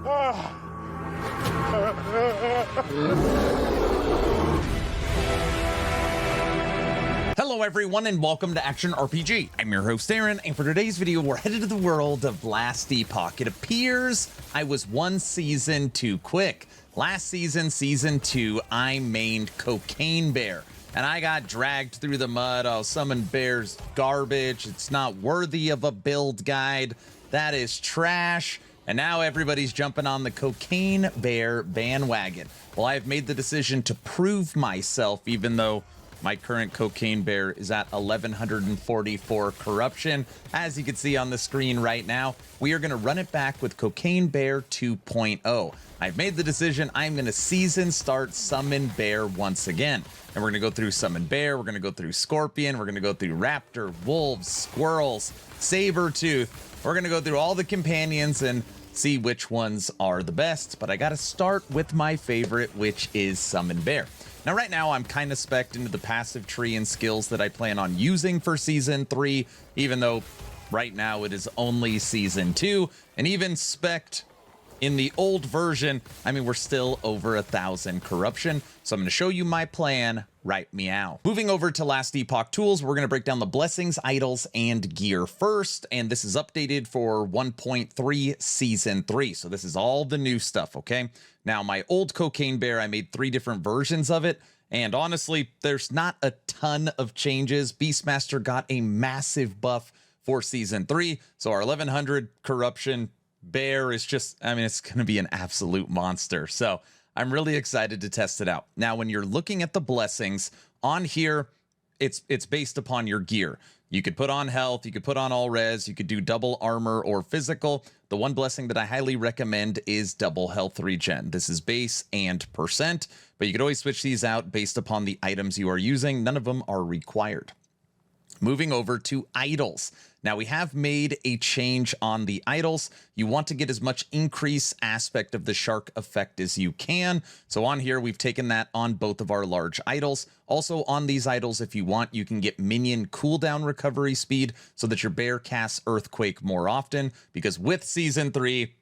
Hello everyone and welcome to Action RPG. I'm your host Aaron, and for today's video we're headed to the world of Last Epoch. It appears I was one season too quick. Last season, season 2, I mained Cocaine Bear, and I got dragged through the mud. Oh, summon bear's garbage. It's not worthy of a build guide. That is trash. And now everybody's jumping on the Cocaine Bear bandwagon. Well, I've made the decision to prove myself, even though my current Cocaine Bear is at 1144 corruption. As you can see on the screen right now, we are going to run it back with Cocaine Bear 2.0. I've made the decision I'm going to season start Summon Bear once again. And we're going to go through Summon Bear, we're going to go through Scorpion, we're going to go through Raptor, Wolves, Squirrels, Sabertooth. We're going to go through all the companions and see which ones are the best. But I got to start with my favorite, which is Summon Bear. Now, right now, I'm kind of spec'd into the passive tree and skills that I plan on using for Season 3, even though right now it is only Season 2, and even spec'd in the old version, I mean, we're still over 1,000 corruption, so I'm going to show you my plan right meow. Moving over to Last Epoch tools, we're going to break down the blessings, idols, and gear first, and this is updated for 1.3 Season 3, so this is all the new stuff, okay? Now, my old Cocaine Bear, I made 3 different versions of it, and honestly, there's not a ton of changes. Beastmaster got a massive buff for Season 3, so our 1100 corruption Bear is just, I mean, it's going to be an absolute monster. So I'm really excited to test it out. Now, when you're looking at the blessings on here, it's based upon your gear. You could put on health, you could put on all res, you could do double armor or physical. The one blessing that I highly recommend is double health regen. This is base and percent, but you could always switch these out based upon the items you are using. None of them are required. Moving over to idols. Now, we have made a change on the idols. You want to get as much increase aspect of the shark effect as you can. So on here, we've taken that on both of our large idols. Also on these idols, if you want, you can get minion cooldown recovery speed so that your bear casts Earthquake more often, because with Season 3,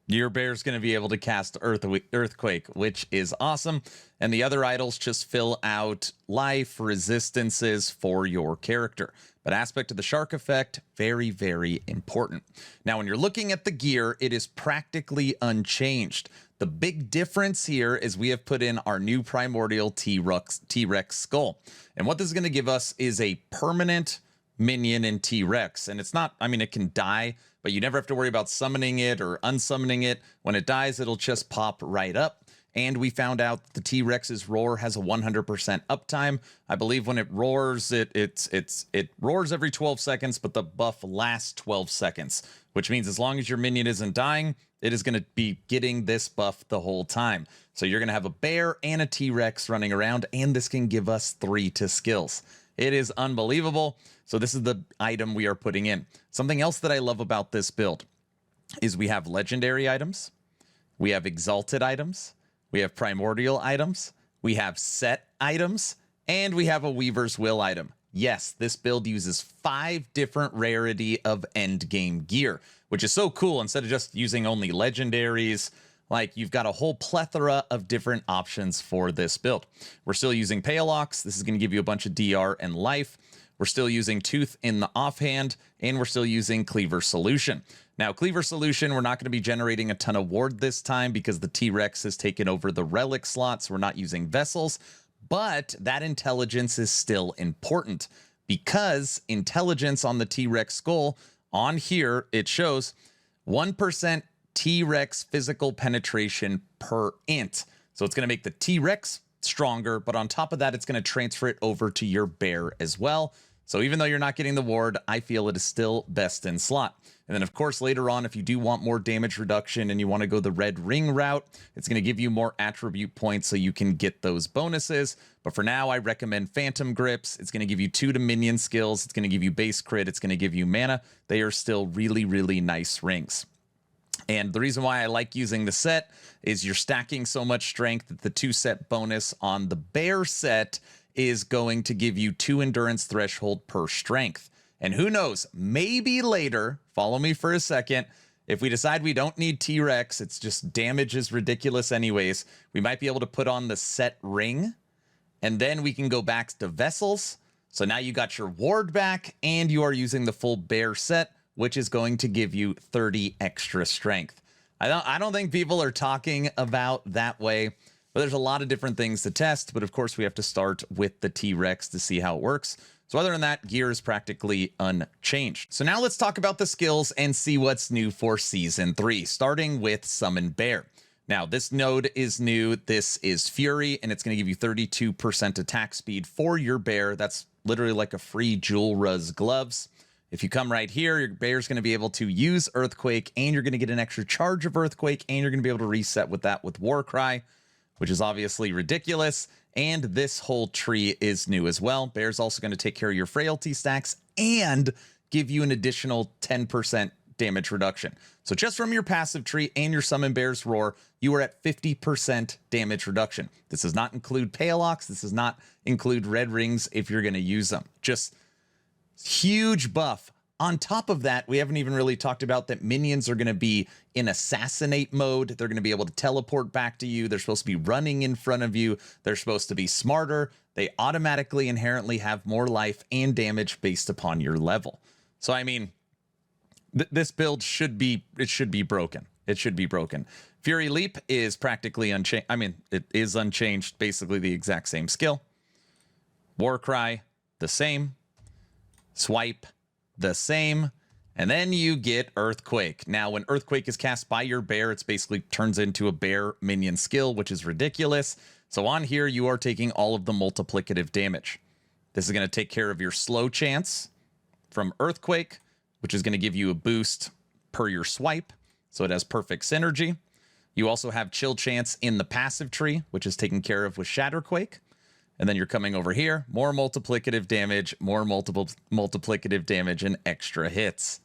your bear's going to be able to cast Earthquake, which is awesome. And the other idols just fill out life resistances for your character. But aspect of the shark effect, very, very important. Now, when you're looking at the gear, it is practically unchanged. The big difference here is we have put in our new primordial T-Rex skull. And what this is going to give us is a permanent minion in T-Rex. And it's not, I mean, it can die, but you never have to worry about summoning it or unsummoning it. When it dies, it'll just pop right up. And we found out the T-Rex's roar has a 100% uptime. I believe when it roars, it roars every 12 seconds, but the buff lasts 12 seconds, which means as long as your minion isn't dying, it is going to be getting this buff the whole time. So you're going to have a bear and a T-Rex running around, and this can give us 3 to skills. It is unbelievable. So this is the item we are putting in. Something else that I love about this build is we have legendary items, we have exalted items, we have primordial items, we have set items, and we have a Weaver's Will item. Yes, this build uses 5 different rarity of endgame gear, which is so cool. Instead of just using only legendaries, like, you've got a whole plethora of different options for this build. We're still using Paleox. This is going to give you a bunch of DR and life. We're still using Tooth in the offhand, and we're still using Cleaver Solution. Now, Cleaver Solution, we're not going to be generating a ton of ward this time because the T-Rex has taken over the relic slots. We're not using vessels, but that intelligence is still important because intelligence on the T-Rex skull, on here, it shows 1% T-Rex physical penetration per int. So it's going to make the T-Rex stronger, but on top of that, it's going to transfer it over to your bear as well. So even though you're not getting the ward, I feel it is still best in slot. And then, of course, later on, if you do want more damage reduction and you want to go the red ring route, it's going to give you more attribute points so you can get those bonuses. But for now, I recommend Phantom Grips. It's going to give you 2 to minion skills. It's going to give you base crit. It's going to give you mana. They are still really, really nice rings. And the reason why I like using the set is you're stacking so much strength that the 2-set bonus on the bear set is going to give you 2 endurance threshold per strength. And who knows, maybe later, follow me for a second, If we decide we don't need T-Rex, it's just damage is ridiculous anyways, we might be able to put on the set ring, and then we can go back to vessels. So now you got your ward back, and you are using the full bear set, which is going to give you 30 extra strength. I don't think people are talking about that way, but there's a lot of different things to test. But of course, we have to start with the T-Rex to see how it works. So other than that, gear is practically unchanged. So now let's talk about the skills and see what's new for Season 3, starting with Summon Bear. Now, this node is new. This is Fury, and it's going to give you 32% attack speed for your bear. That's literally like a free Jewel Ruz gloves. If you come right here, your bear's going to be able to use Earthquake, and you're going to get an extra charge of Earthquake, and you're going to be able to reset with that with Warcry, which is obviously ridiculous. And this whole tree is new as well. Bear's also going to take care of your frailty stacks and give you an additional 10% damage reduction. So just from your passive tree and your Summon Bear's Roar, you are at 50% damage reduction. This does not include Paleox. This does not include red rings if you're going to use them. Just huge buff. On top of that, we haven't even really talked about that minions are going to be in assassinate mode. They're going to be able to teleport back to you. They're supposed to be running in front of you. They're supposed to be smarter. They automatically inherently have more life and damage based upon your level. So, I mean, this build should be broken. It should be broken. Fury Leap is practically unchanged. I mean, it is unchanged, basically the exact same skill. Warcry, the same. Swipe, the same. And then you get Earthquake. Now, when Earthquake is cast by your bear, it's basically turns into a bear minion skill, which is ridiculous. So on here, you are taking all of the multiplicative damage. This is going to take care of your slow chance from Earthquake, which is going to give you a boost per your swipe. So it has perfect synergy. You also have chill chance in the passive tree, which is taken care of with Shatterquake. And then you're coming over here, more multiplicative damage, more multiplicative damage, and extra hits.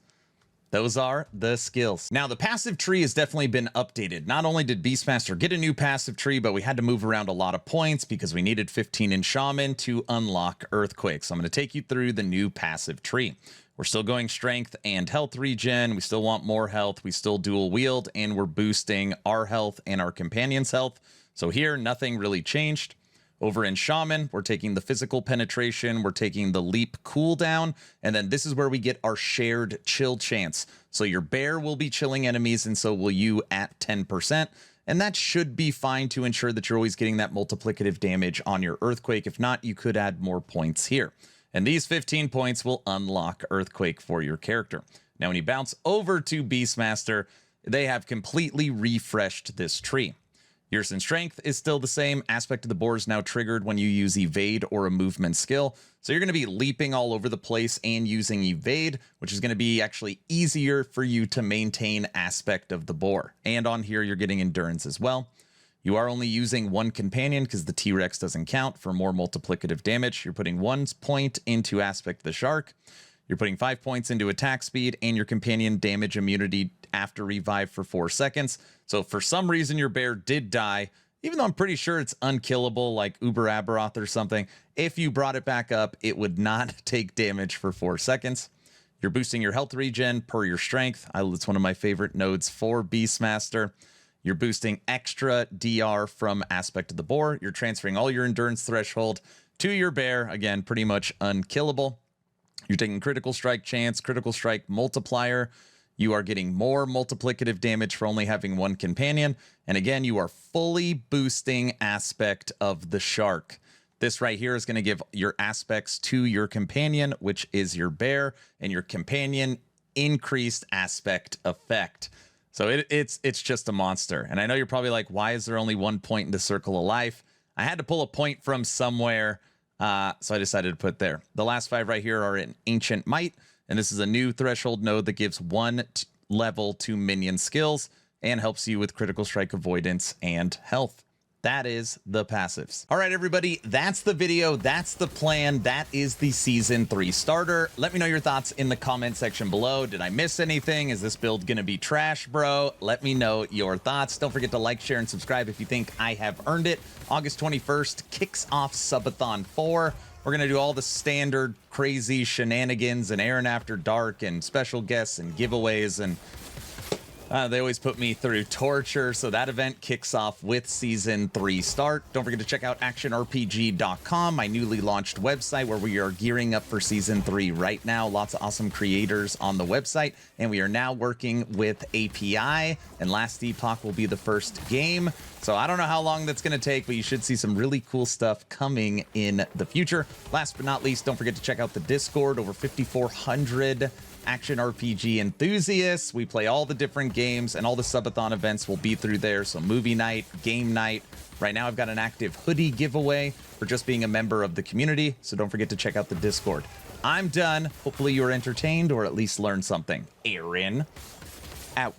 Those are the skills. Now, the passive tree has definitely been updated. Not only did Beastmaster get a new passive tree, but we had to move around a lot of points because we needed 15 in Shaman to unlock Earthquake. So I'm going to take you through the new passive tree. We're still going strength and health regen. We still want more health. We still dual wield, and we're boosting our health and our companion's health. So here, nothing really changed. Over in Shaman, we're taking the physical penetration, we're taking the leap cooldown, and then this is where we get our shared chill chance. So your bear will be chilling enemies, and so will you at 10%. And that should be fine to ensure that you're always getting that multiplicative damage on your Earthquake. If not, you could add more points here. And these 15 points will unlock Earthquake for your character. Now, when you bounce over to Beastmaster, they have completely refreshed this tree. Yours in strength is still the same. Aspect of the boar is now triggered when you use evade or a movement skill. So you're going to be leaping all over the place and using evade, which is going to be actually easier for you to maintain aspect of the boar. And on here, you're getting endurance as well. You are only using one companion because the T-Rex doesn't count for more multiplicative damage. You're putting 1 point into aspect of the shark. You're putting 5 points into attack speed and your companion damage immunity after revive for 4 seconds. So if for some reason your bear did die, even though I'm pretty sure it's unkillable like Uber Aberoth or something, if you brought it back up, it would not take damage for 4 seconds. You're boosting your health regen per your strength. It's one of my favorite nodes for Beastmaster. You're boosting extra DR from aspect of the boar. You're transferring all your endurance threshold to your bear. Again, pretty much unkillable. You're taking critical strike chance, critical strike multiplier. You are getting more multiplicative damage for only having one companion. And again, you are fully boosting aspect of the shark. This right here is going to give your aspects to your companion, which is your bear, and your companion increased aspect effect. So it's just a monster. And I know you're probably like, why is there only 1 point in the circle of life? I had to pull a point from somewhere. So I decided to put there. The last 5 right here are in Ancient Might, and this is a new threshold node that gives 1 level to minion skills and helps you with critical strike avoidance and health. That is the passives. All right, everybody, that's the video. That's the plan. That is the Season 3 starter. Let me know your thoughts in the comment section below. Did I miss anything? Is this build going to be trash, bro? Let me know your thoughts. Don't forget to like, share, and subscribe if you think I have earned it. August 21st kicks off Subathon 4. We're going to do all the standard crazy shenanigans and Aaron After Dark and special guests and giveaways and They always put me through torture, so that event kicks off with Season 3 start. Don't forget to check out actionrpg.com, my newly launched website where we are gearing up for Season 3 right now. Lots of awesome creators on the website, and we are now working with API, and Last Epoch will be the first game. So I don't know how long that's going to take, but you should see some really cool stuff coming in the future. Last but not least, don't forget to check out the Discord, over 5,400 action RPG enthusiasts. We play all the different games, and all the subathon events will be through there. So movie night, game night. Right now I've got an active hoodie giveaway for just being a member of the community, so don't forget to check out the Discord. I'm done. Hopefully you were entertained or at least learned something. Aaron, out.